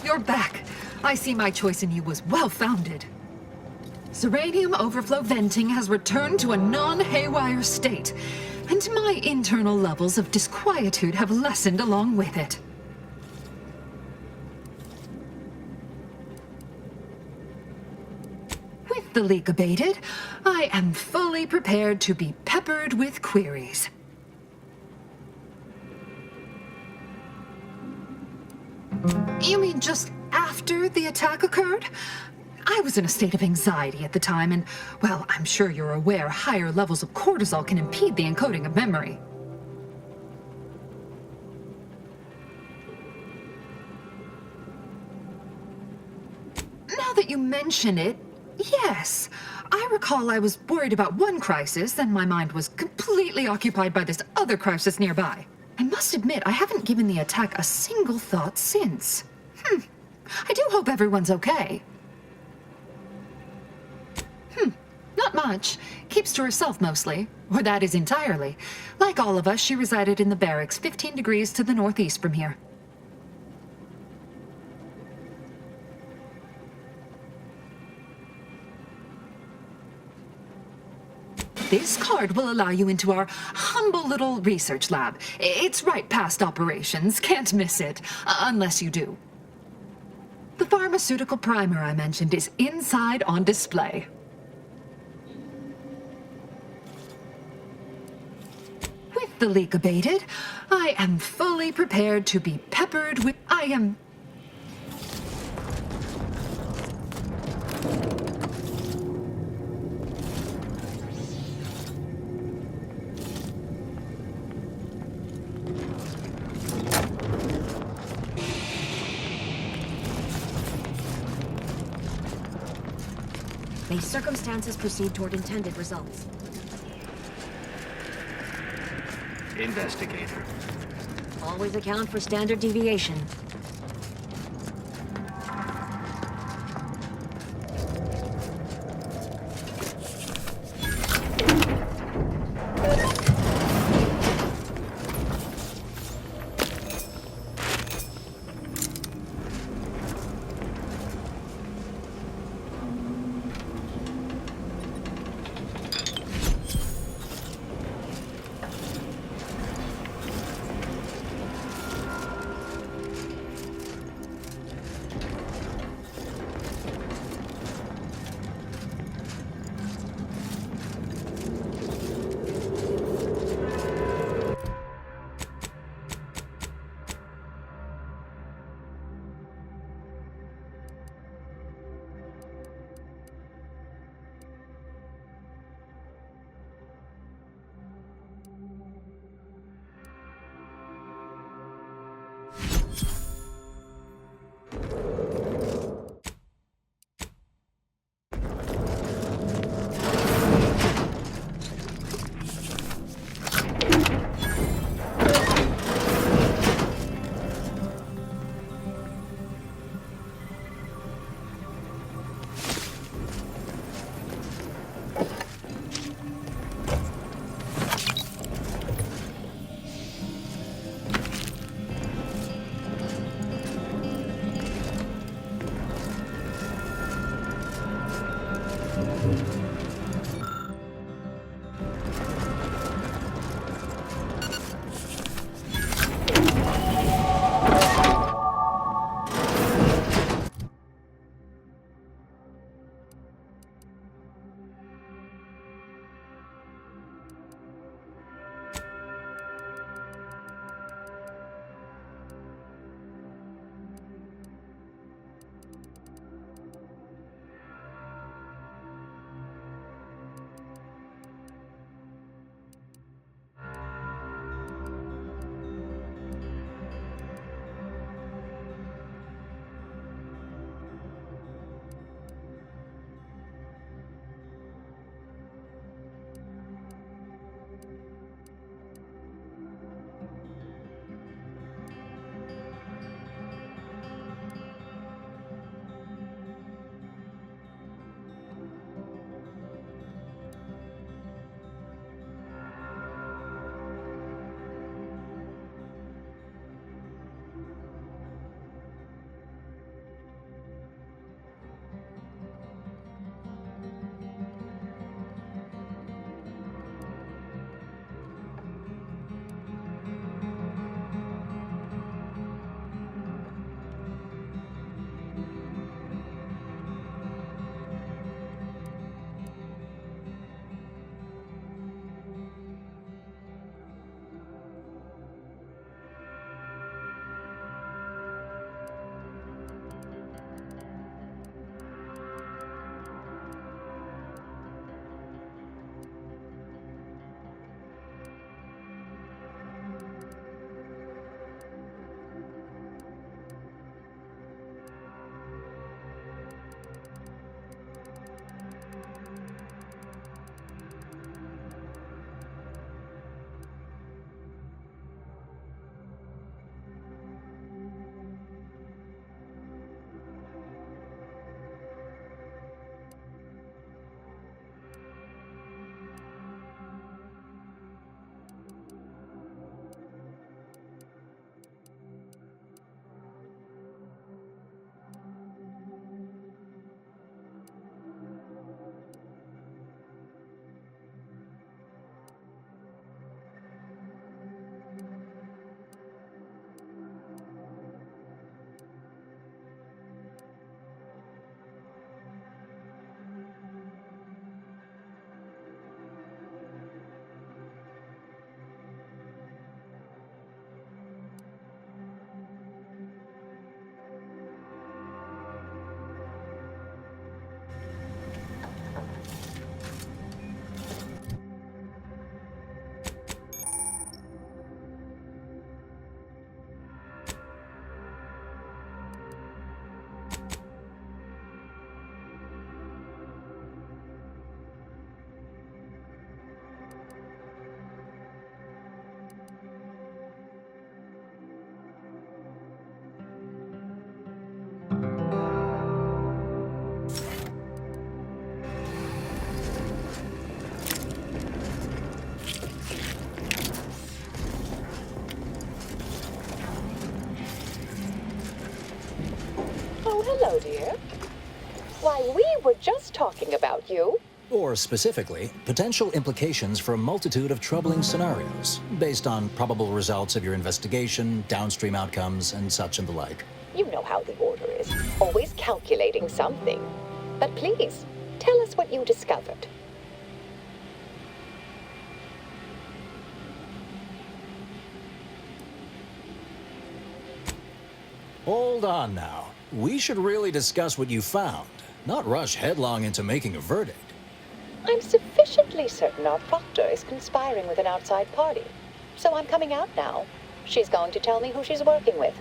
You're back. I see my choice in you was well-founded. Serranium overflow venting has returned to a non-haywire state, and my internal levels of disquietude have lessened along with it. With the leak abated, I am fully prepared to be peppered with queries. You mean just after the attack occurred? I was in a state of anxiety at the time, and, well, I'm sure you're aware higher levels of cortisol can impede the encoding of memory. Now that you mention it, yes. I recall I was worried about one crisis, then my mind was completely occupied by this other crisis nearby. I must admit, I haven't given the attack a single thought since. I do hope everyone's okay. Not much. Keeps to herself mostly. Or that is entirely. Like all of us, she resided in the barracks 15 degrees to the northeast from here. This card will allow you into our humble little research lab. It's right past operations. Can't miss it. Unless you do. The pharmaceutical primer I mentioned is inside on display. With the leak abated, I am fully prepared to be peppered with... May circumstances proceed toward intended results. Investigator. Always account for standard deviation. Hello, dear. Why, we were just talking about you. Or specifically, potential implications for a multitude of troubling scenarios, based on probable results of your investigation, downstream outcomes, and such and the like. You know how the Order is, always calculating something. But please, tell us what you discovered. Hold on now. We should really discuss what you found, not rush headlong into making a verdict. I'm sufficiently certain our proctor is conspiring with an outside party. So I'm coming out now. She's going to tell me who she's working with.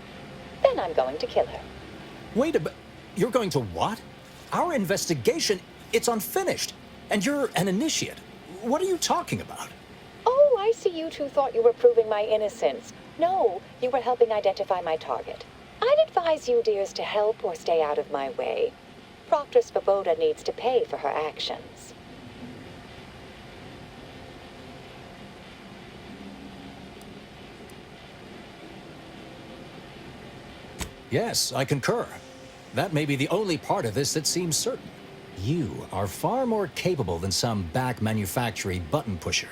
Then I'm going to kill her. Wait a bit. You're going to what? Our investigation, it's unfinished. And you're an initiate. What are you talking about? Oh, I see you two thought you were proving my innocence. No, you were helping identify my target. I'd advise you, dears, to help or stay out of my way. Proctor Svoboda needs to pay for her actions. Yes, I concur. That may be the only part of this that seems certain. You are far more capable than some back-manufacturing button pusher.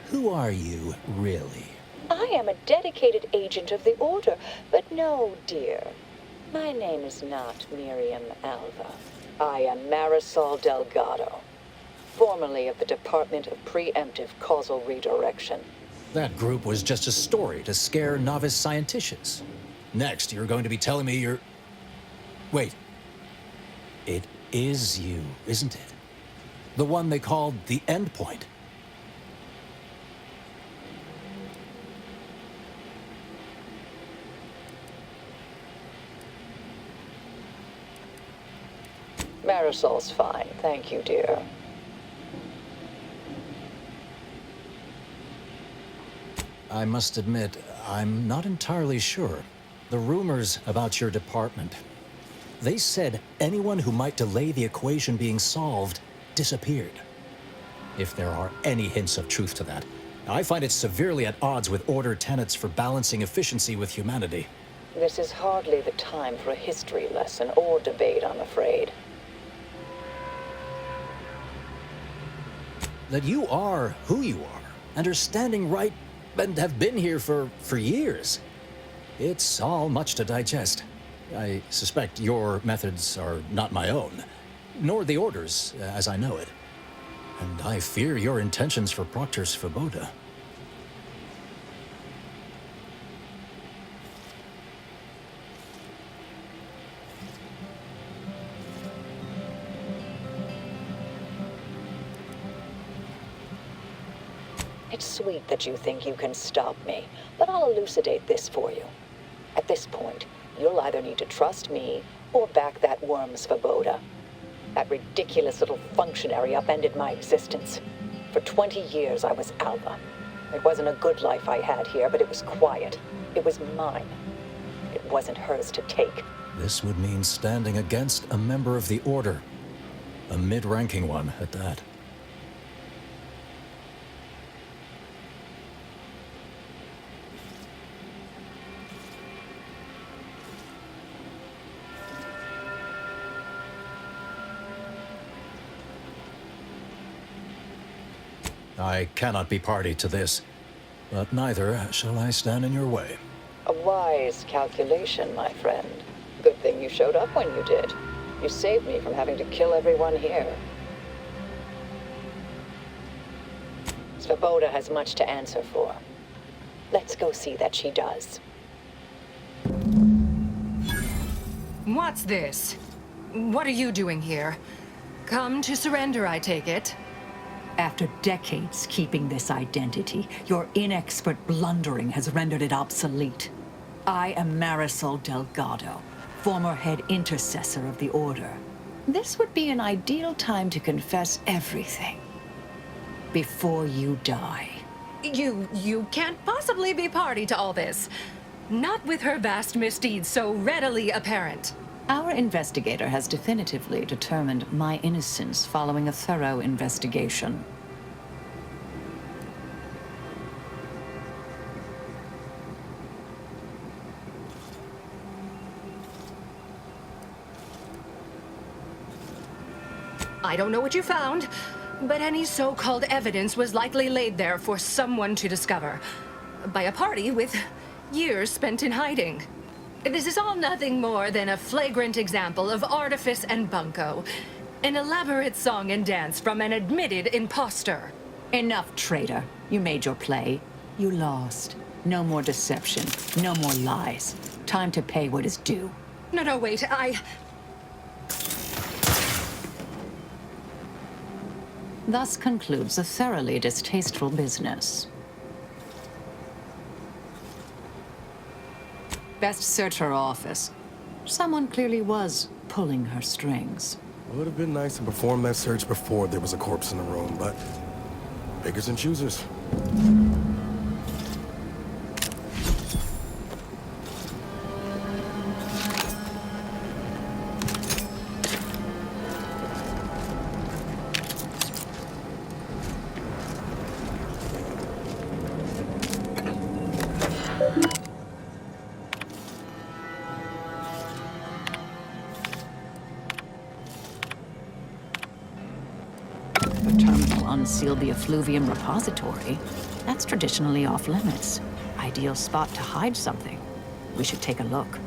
Who are you, really? I am a dedicated agent of the Order, but no, dear. My name is not Miriam Alva. I am Marisol Delgado, formerly of the Department of Preemptive Causal Redirection. That group was just a story to scare novice scienticians. Next, you're going to be telling me you're... Wait. It is you, isn't it? The one they called the Endpoint. Marisol's fine, thank you, dear. I must admit, I'm not entirely sure. The rumors about your department. They said anyone who might delay the equation being solved disappeared. If there are any hints of truth to that, I find it severely at odds with Order tenets for balancing efficiency with humanity. This is hardly the time for a history lesson or debate, I'm afraid. That you are who you are, and are standing right, and have been here for years. It's all much to digest. I suspect your methods are not my own, nor the Order's, as I know it. And I fear your intentions for Proctor Svoboda. It's sweet that you think you can stop me, but I'll elucidate this for you. At this point, you'll either need to trust me or back that worm Svoboda. That ridiculous little functionary upended my existence. For 20 years, I was Alva. It wasn't a good life I had here, but it was quiet. It was mine. It wasn't hers to take. This would mean standing against a member of the Order. A mid-ranking one, at that. I cannot be party to this, but neither shall I stand in your way. A wise calculation, my friend. Good thing you showed up when you did. You saved me from having to kill everyone here. Svoboda has much to answer for. Let's go see that she does. What's this? What are you doing here? Come to surrender, I take it. After decades keeping this identity, your inexpert blundering has rendered it obsolete. I am Marisol Delgado, former head intercessor of the Order. This would be an ideal time to confess everything before you die. You can't possibly be party to all this. Not with her vast misdeeds so readily apparent. Our investigator has definitively determined my innocence following a thorough investigation. I don't know what you found, but any so-called evidence was likely laid there for someone to discover. By a party with years spent in hiding. This is all nothing more than a flagrant example of artifice and bunco. An elaborate song and dance from an admitted imposter. Enough, traitor. You made your play. You lost. No more deception. No more lies. Time to pay what is due. No, wait, Thus concludes a thoroughly distasteful business. Best search her office. Someone clearly was pulling her strings. Would have been nice to perform that search before there was a corpse in the room, but pickers and choosers. The terminal unsealed the effluvium repository. That's traditionally off limits. Ideal spot to hide something. We should take a look.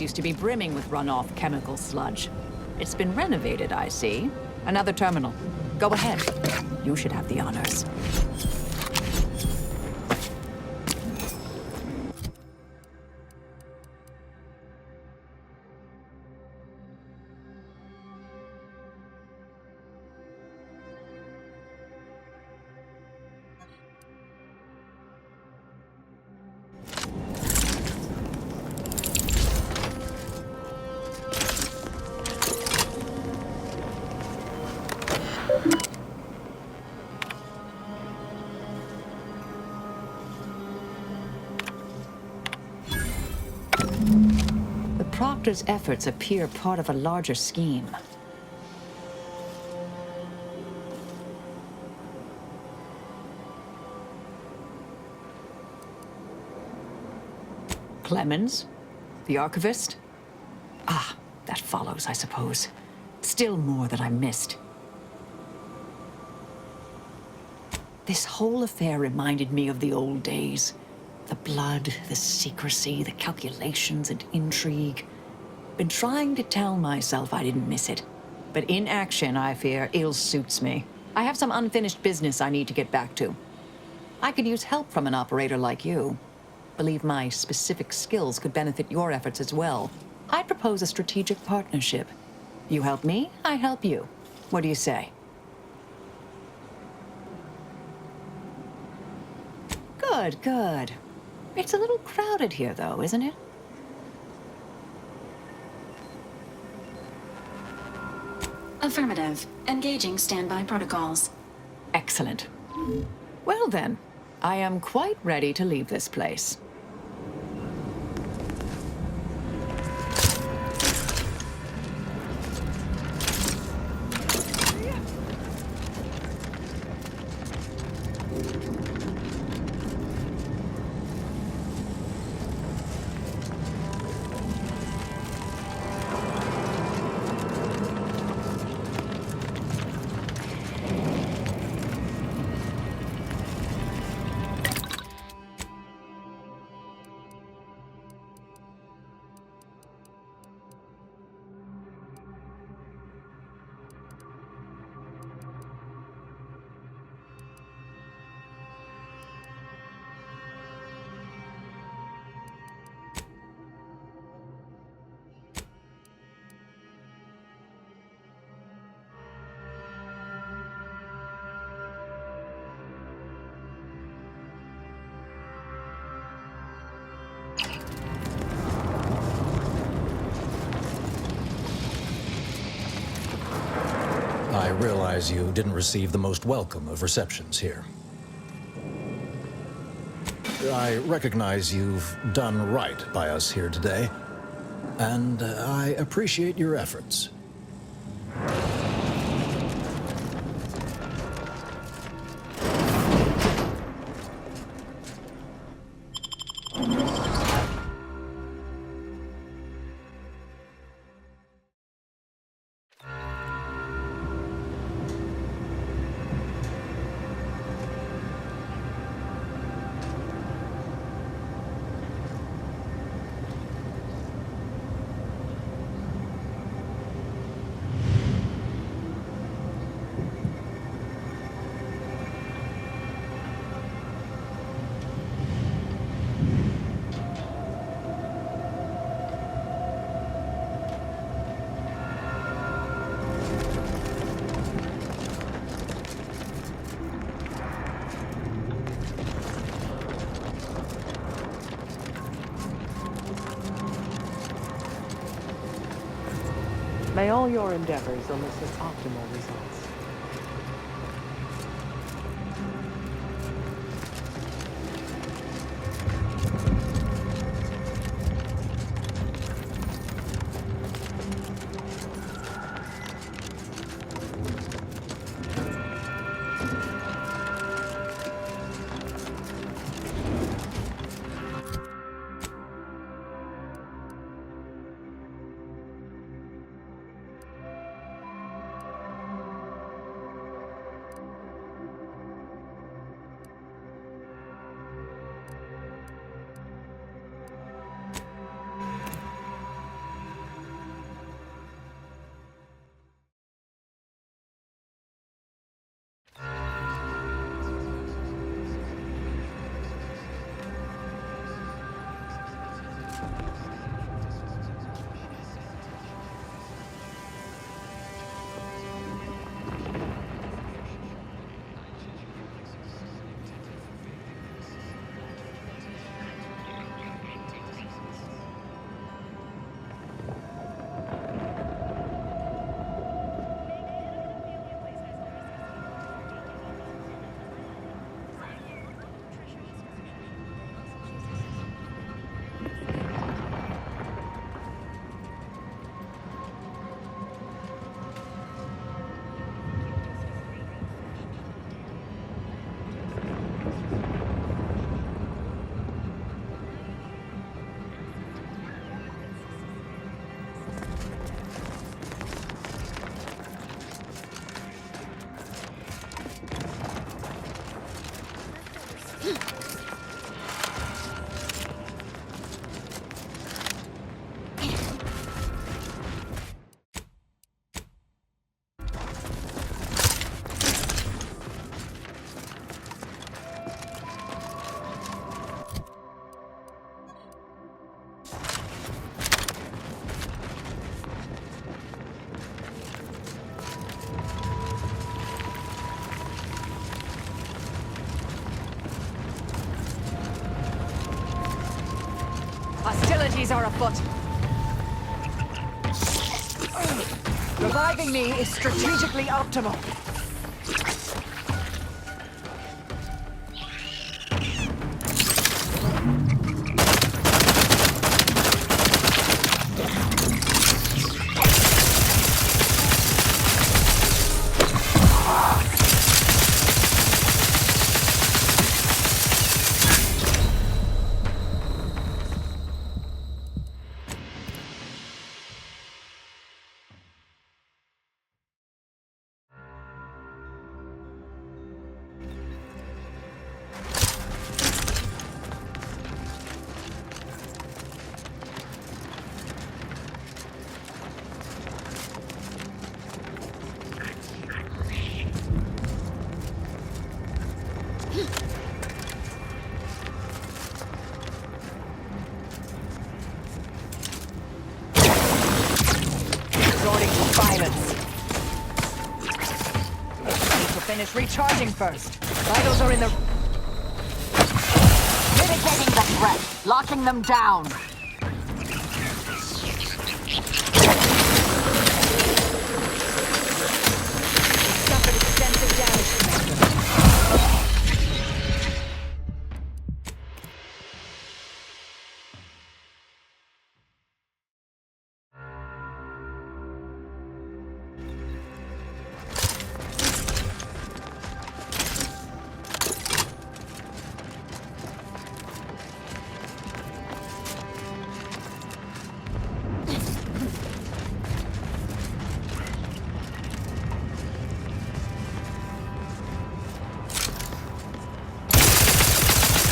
Used to be brimming with runoff chemical sludge. It's been renovated, I see. Another terminal. Go ahead. You should have the honors. Proctor's efforts appear part of a larger scheme. Clemens? The archivist? Ah, that follows, I suppose. Still more that I missed. This whole affair reminded me of the old days. The blood, the secrecy, the calculations and intrigue. Been trying to tell myself I didn't miss it. But in action, I fear, ill suits me. I have some unfinished business I need to get back to. I could use help from an operator like you. Believe my specific skills could benefit your efforts as well. I'd propose a strategic partnership. You help me, I help you. What do you say? Good, good. It's a little crowded here, though, isn't it? Affirmative. Engaging standby protocols. Excellent. Well then, I am quite ready to leave this place. realize you didn't receive the most welcome of receptions here. I recognize you've done right by us here today, and I appreciate your efforts. May all your endeavors elicit optimal results. Hostilities are afoot. Reviving me is strategically optimal. Resorting to violence. Need to finish recharging first. Vitals are in the... Mitigating the threat. Locking them down.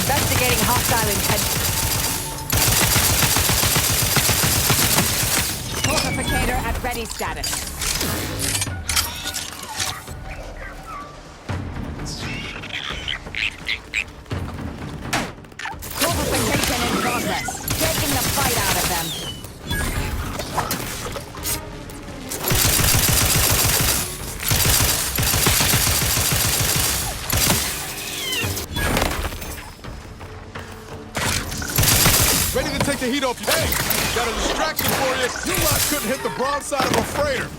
Investigating hostile intent. Fortificator at ready status. Fortification in progress. Taking the fight out of them. Ready to take the heat off you. Hey, got a distraction for you. You lot couldn't hit the broadside of a freighter.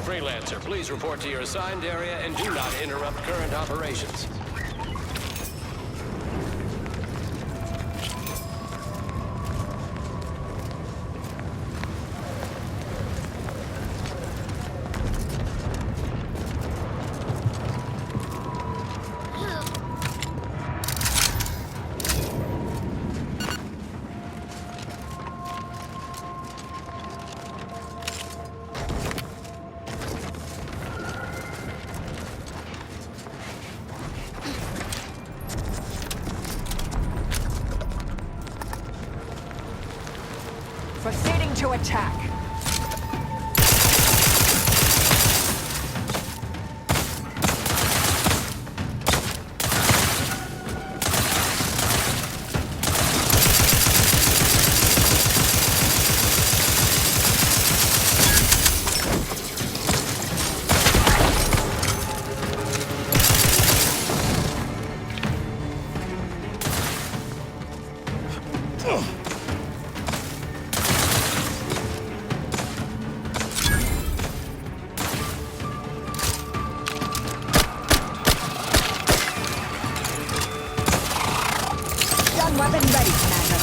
Freelancer, please report to your assigned area and do not interrupt current operations. Proceeding to attack. Weapon ready, Commander.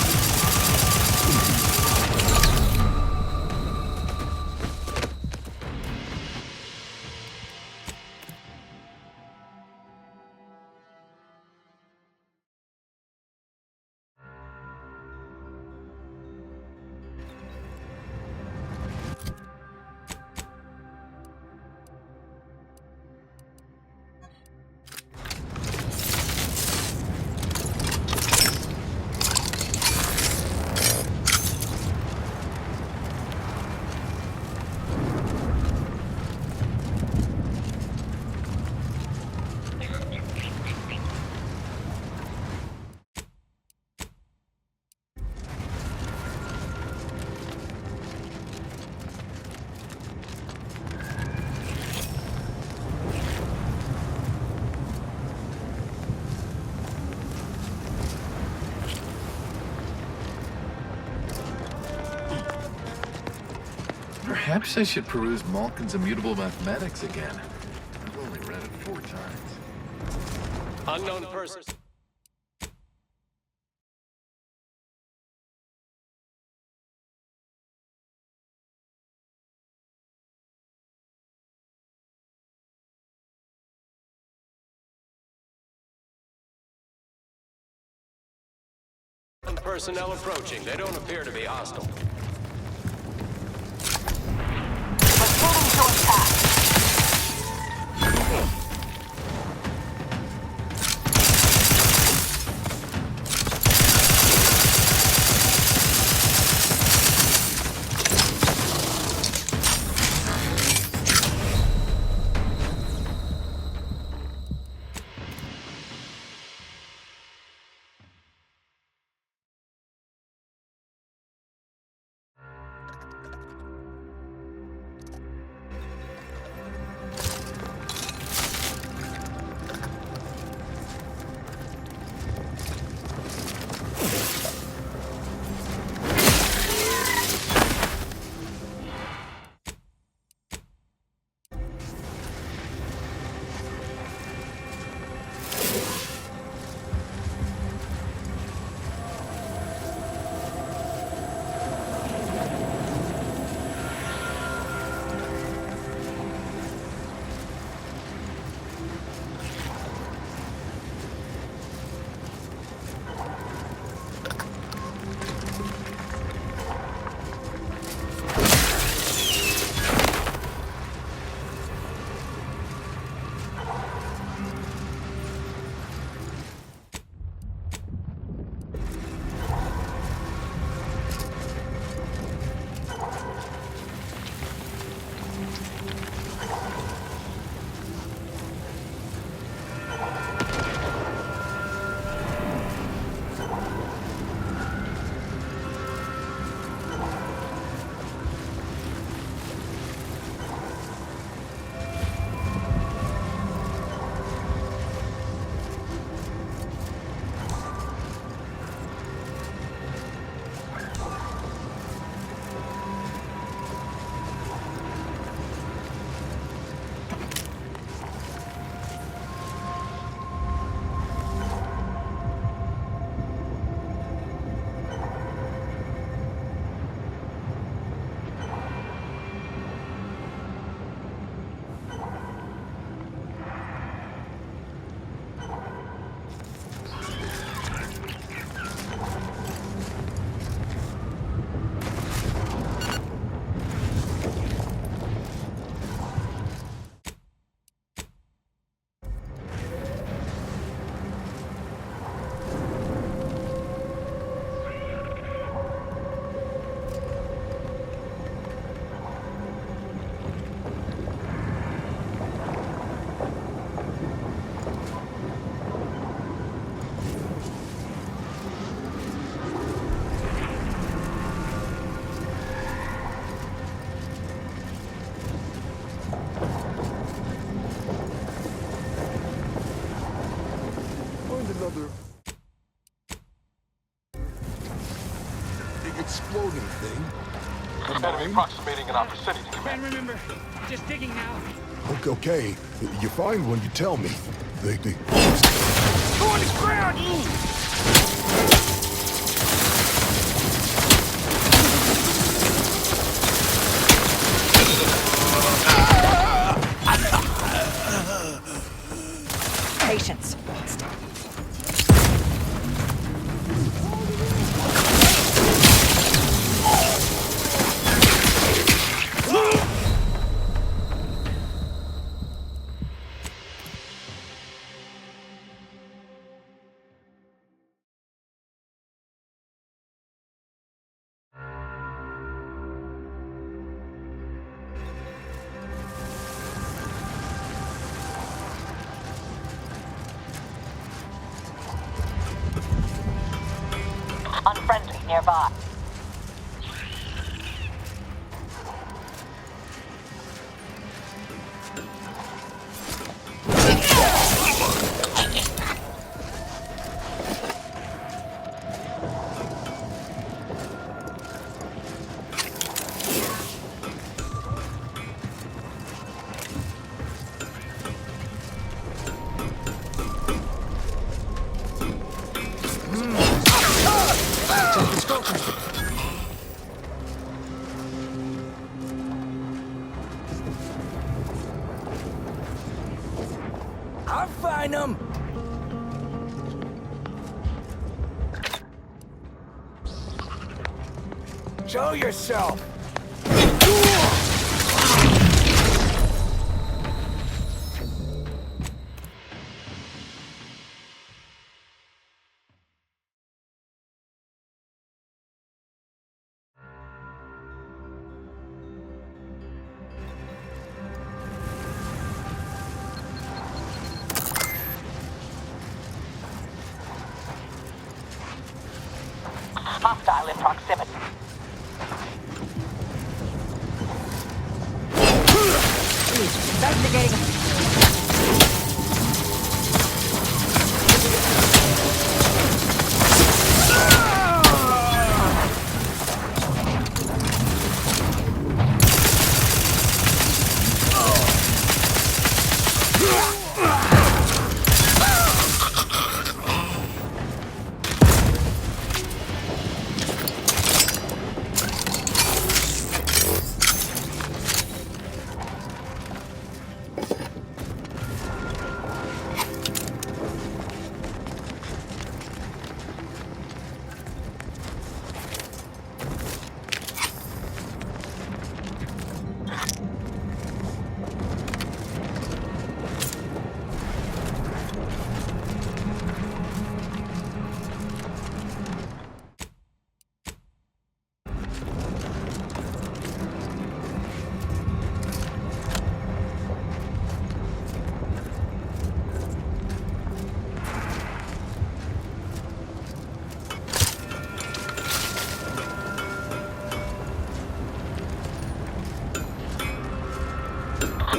Perhaps I should peruse Malkin's Immutable Mathematics again. I've only read it 4 times. Unknown person. Personnel approaching. They don't appear to be hostile. Proceeding to attack. another big exploding thing. Enemy approximating in our vicinity. Can't remember. Just digging now. Okay. You find one, you tell me. They... Go on the ground! Patience. Unfriendly nearby. I'll find them. Show yourself. Hostile in proximity. Investigating.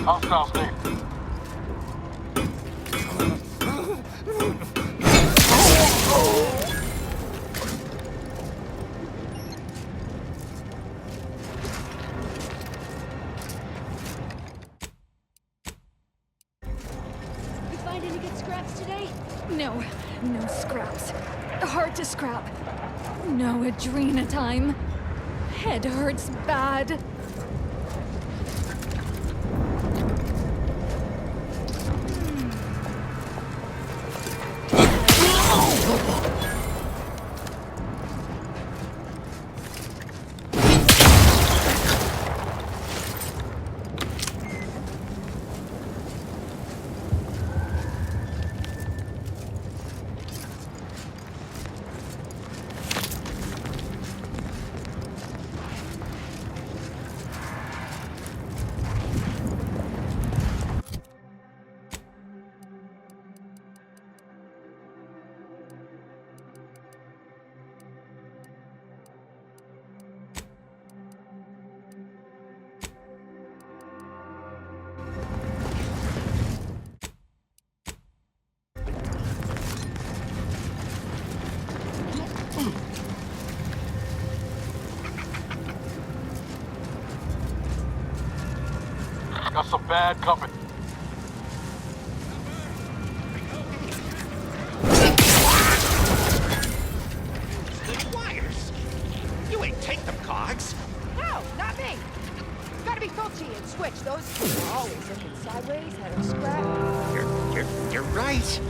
Hostile state. You find any good scraps today? No, no scraps. Hard to scrap. No adrena time. Head hurts bad. bad company. The wires. You ain't take them, Cogs. No, not me. Gotta be filthy and switch. Those two are always looking sideways, head of scrap. You're right.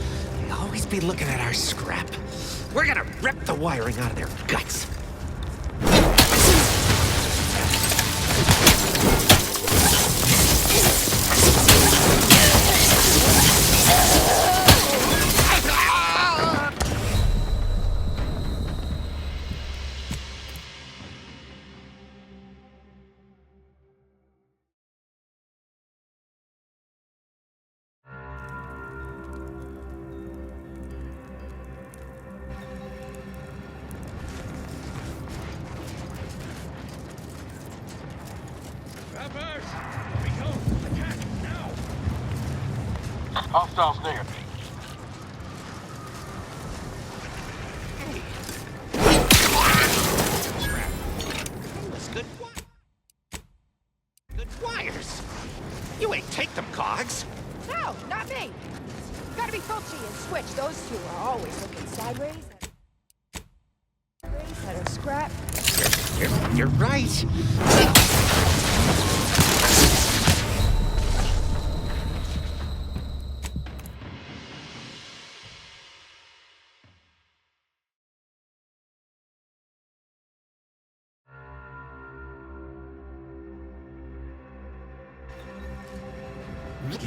They always be looking at our scrap. We're gonna rip the wiring out of their guts. Hostiles near. Good wires. You ain't take them, Cogs. No, not me. Gotta be filthy and switch. Those two are always looking sideways, head of scrap. You're right.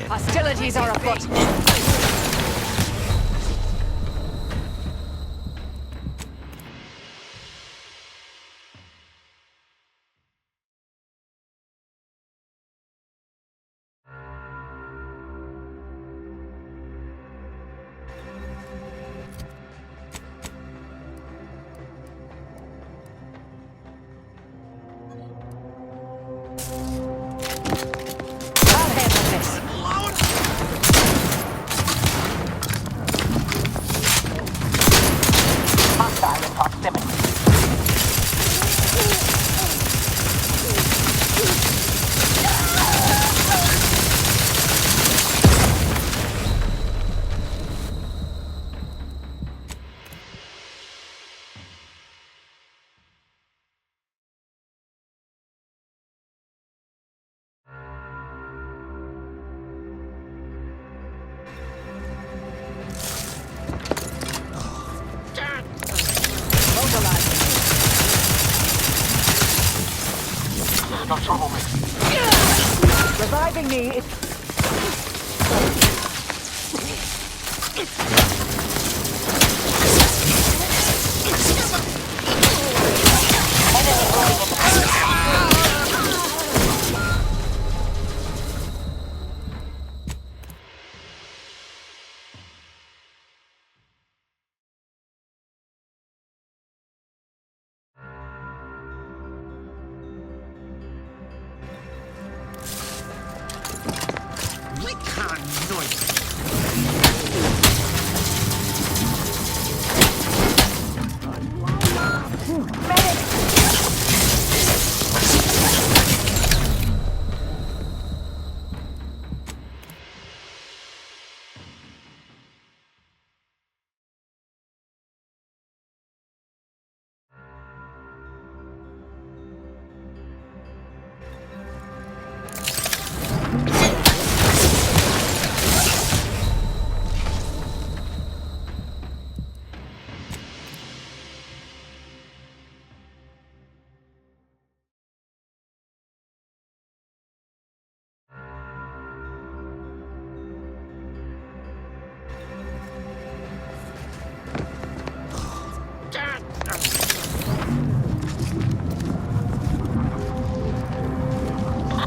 Hostilities are afoot. Hostile in proximity. Got troublemaker. Reviving me is...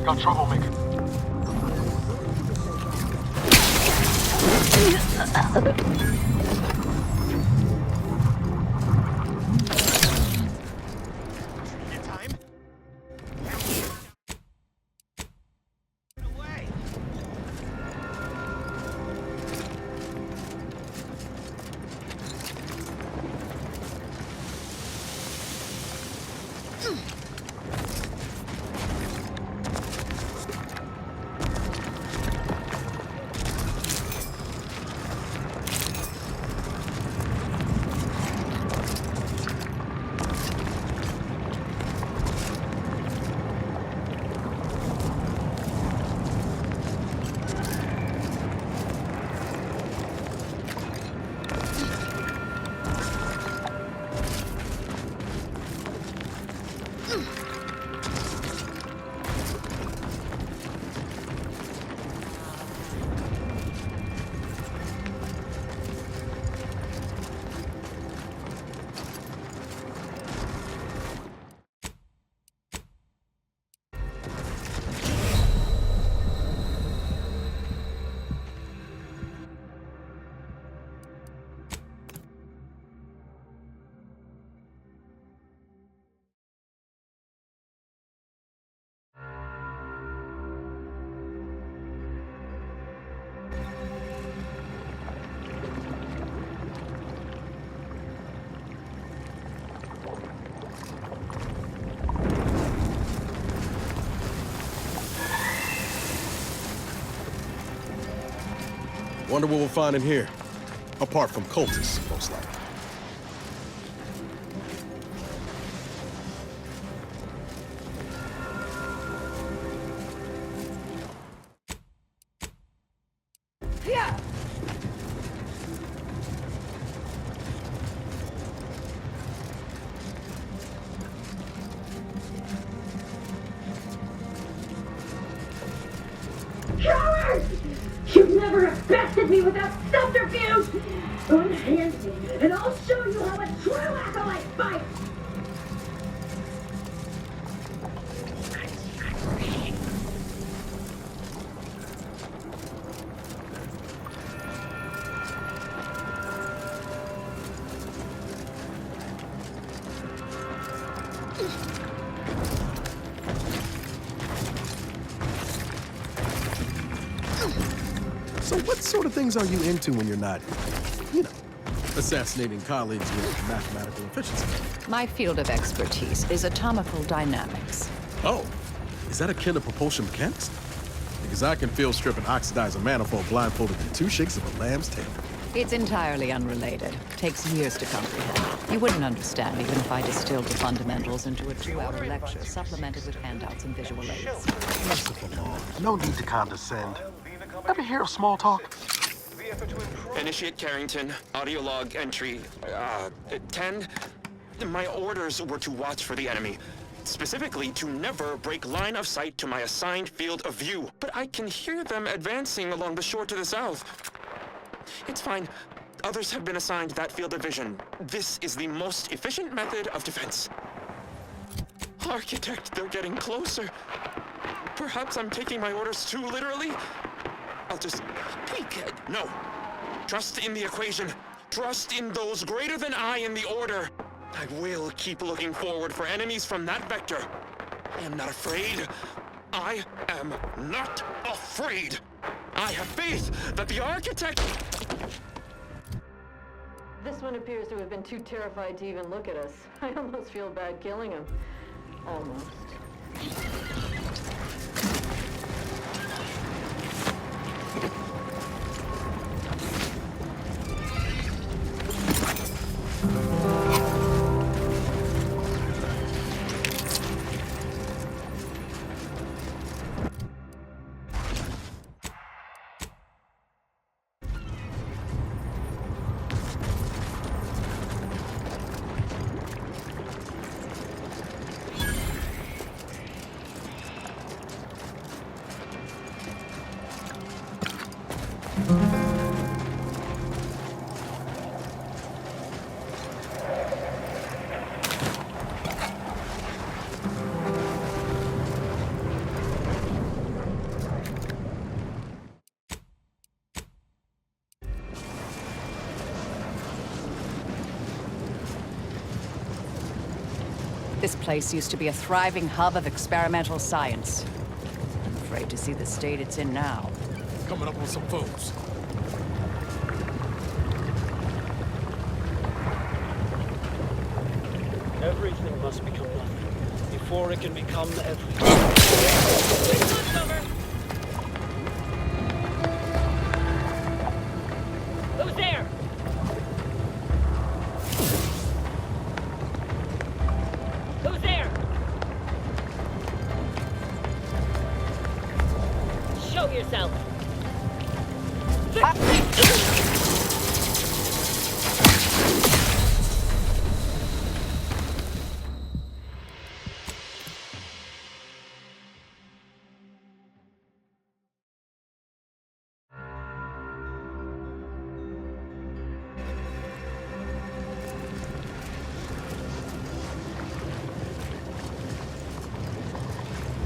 Got troublemaker. Wonder what we'll find in here. Apart from cultists, most likely. Yeah. Cowards! You'd never have bested me without subterfuge! Unhand me, and I'll show you how a true acolyte fights! So what sort of things are you into when you're not, you know, assassinating colleagues with mathematical efficiency? My field of expertise is atomical dynamics. Oh, is that akin to propulsion mechanics? Because I can field strip and oxidize a manifold blindfolded in 2 shakes of a lamb's tail. It's entirely unrelated. Takes years to comprehend. You wouldn't understand even if I distilled the fundamentals into a 2-hour lecture supplemented with handouts and visual aids. Merciful Lord, no need to condescend. Ever hear of small talk? Initiate Carrington. Audio log entry 10. My orders were to watch for the enemy. Specifically, to never break line of sight to my assigned field of view. But I can hear them advancing along the shore to the south. It's fine. Others have been assigned that field of vision. This is the most efficient method of defense. Architect, they're getting closer. Perhaps I'm taking my orders too literally? I'll just peek. No. Trust in the equation. Trust in those greater than I in the order. I will keep looking forward for enemies from that vector. I am not afraid. I am not afraid. I have faith that the architect... This one appears to have been too terrified to even look at us. I almost feel bad killing him. Almost. This place used to be a thriving hub of experimental science. I'm afraid to see the state it's in now. Coming up on some foes. Everything must become nothing before it can become everything. Who's there? Who's there? Show yourself.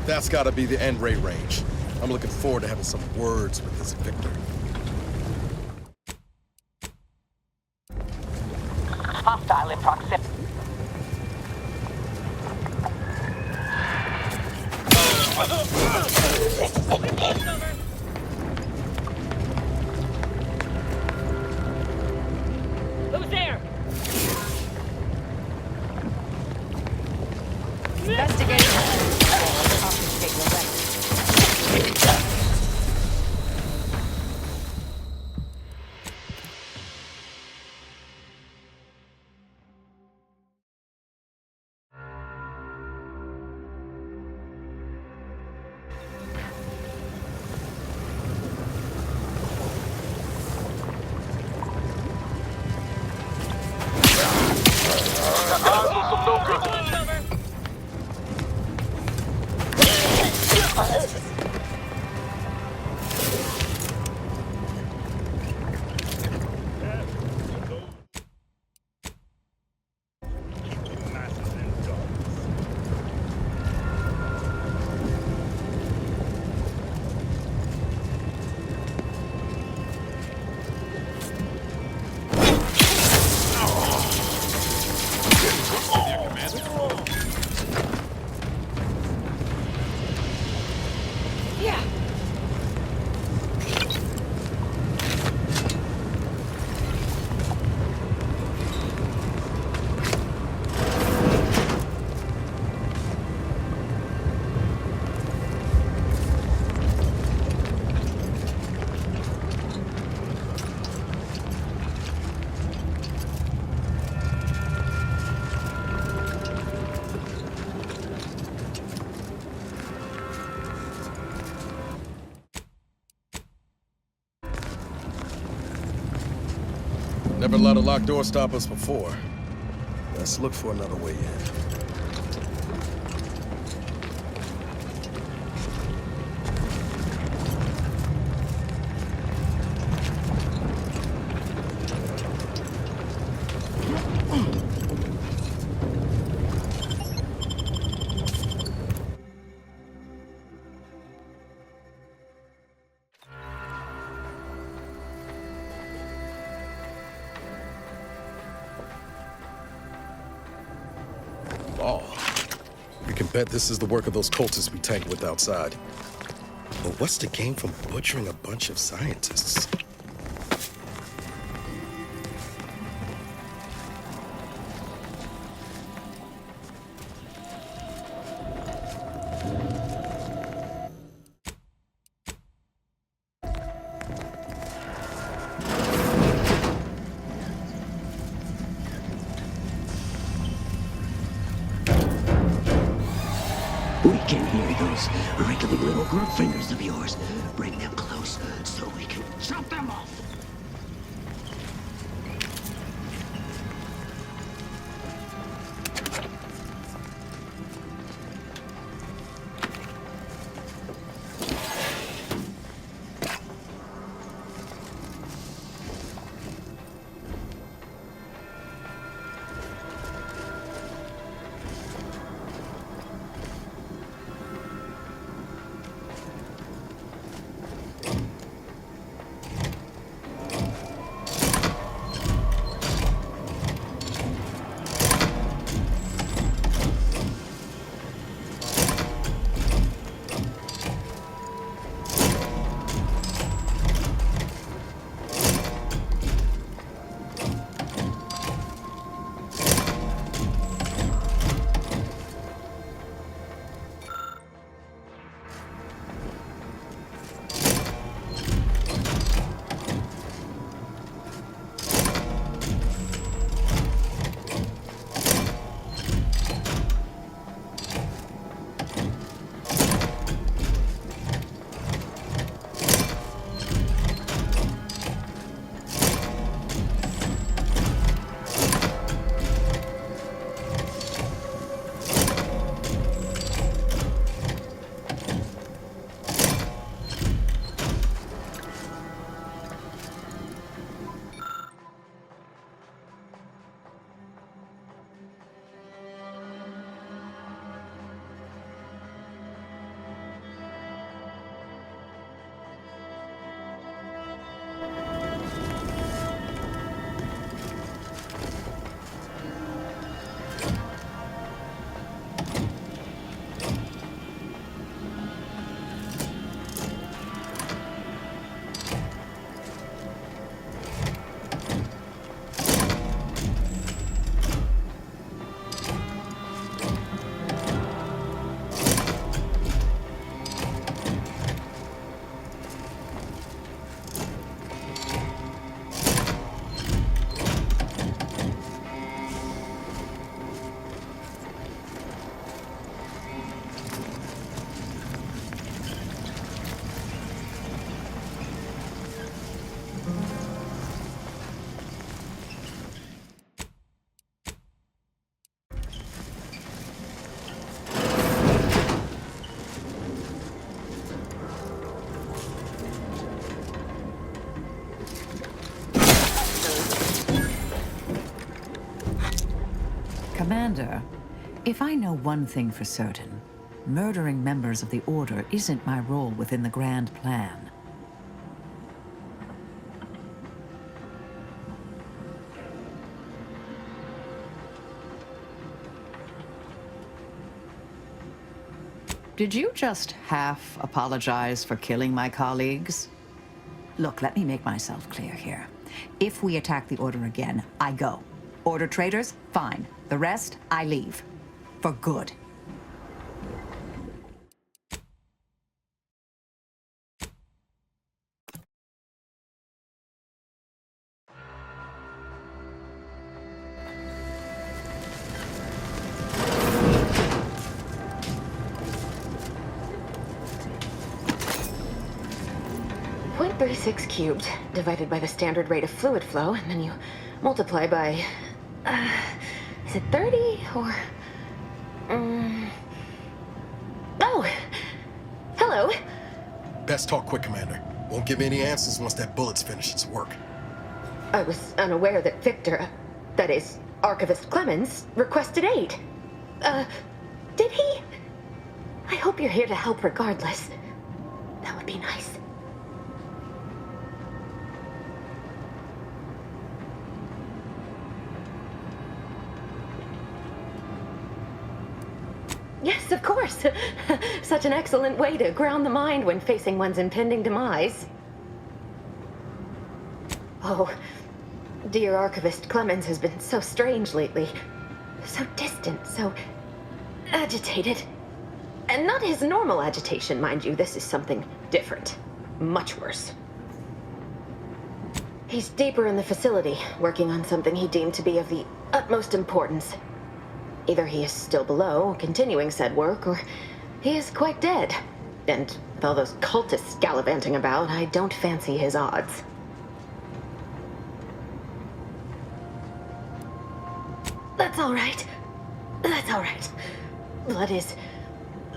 That's gotta be the end rate range. I'm looking forward to having some words with this Victor. Hostile in proximity. Who's there? Investigation. Confiscate your weapons. Never let a locked door stop us before. Let's look for another way in. You can bet this is the work of those cultists we tangled with outside. But what's the gain from butchering a bunch of scientists? We can hear those wriggly little group fingers of yours. Bring them close so we can chop them off. Commander, if I know one thing for certain, murdering members of the Order isn't my role within the grand plan. Did you just half apologize for killing my colleagues? Look, let me make myself clear here. If we attack the Order again, I go. Order traitors? Fine. The rest, I leave. For good. .36 cubed, divided by the standard rate of fluid flow, and then you multiply by... is it 30 or... Oh! Hello! Best talk quick, Commander. Won't give me any answers once that bullet's finished its work. I was unaware that Victor, that is, Archivist Clemens, requested aid. Did he? I hope you're here to help regardless. That would be nice. Yes, of course. Such an excellent way to ground the mind when facing one's impending demise. Oh, dear Archivist Clemens has been so strange lately. So distant, so agitated. And not his normal agitation, mind you. This is something different. Much worse. He's deeper in the facility, working on something he deemed to be of the utmost importance. Either he is still below, continuing said work, or he is quite dead. And with all those cultists gallivanting about, I don't fancy his odds. That's all right. That's all right. Blood is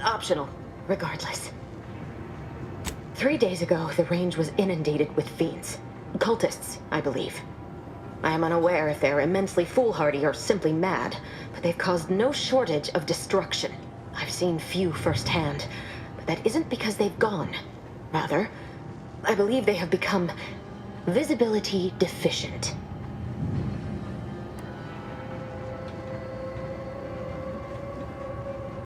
optional, regardless. 3 days ago, the range was inundated with fiends. Cultists, I believe. I am unaware if they're immensely foolhardy or simply mad, but they've caused no shortage of destruction. I've seen few firsthand, but that isn't because they've gone. Rather, I believe they have become visibility deficient.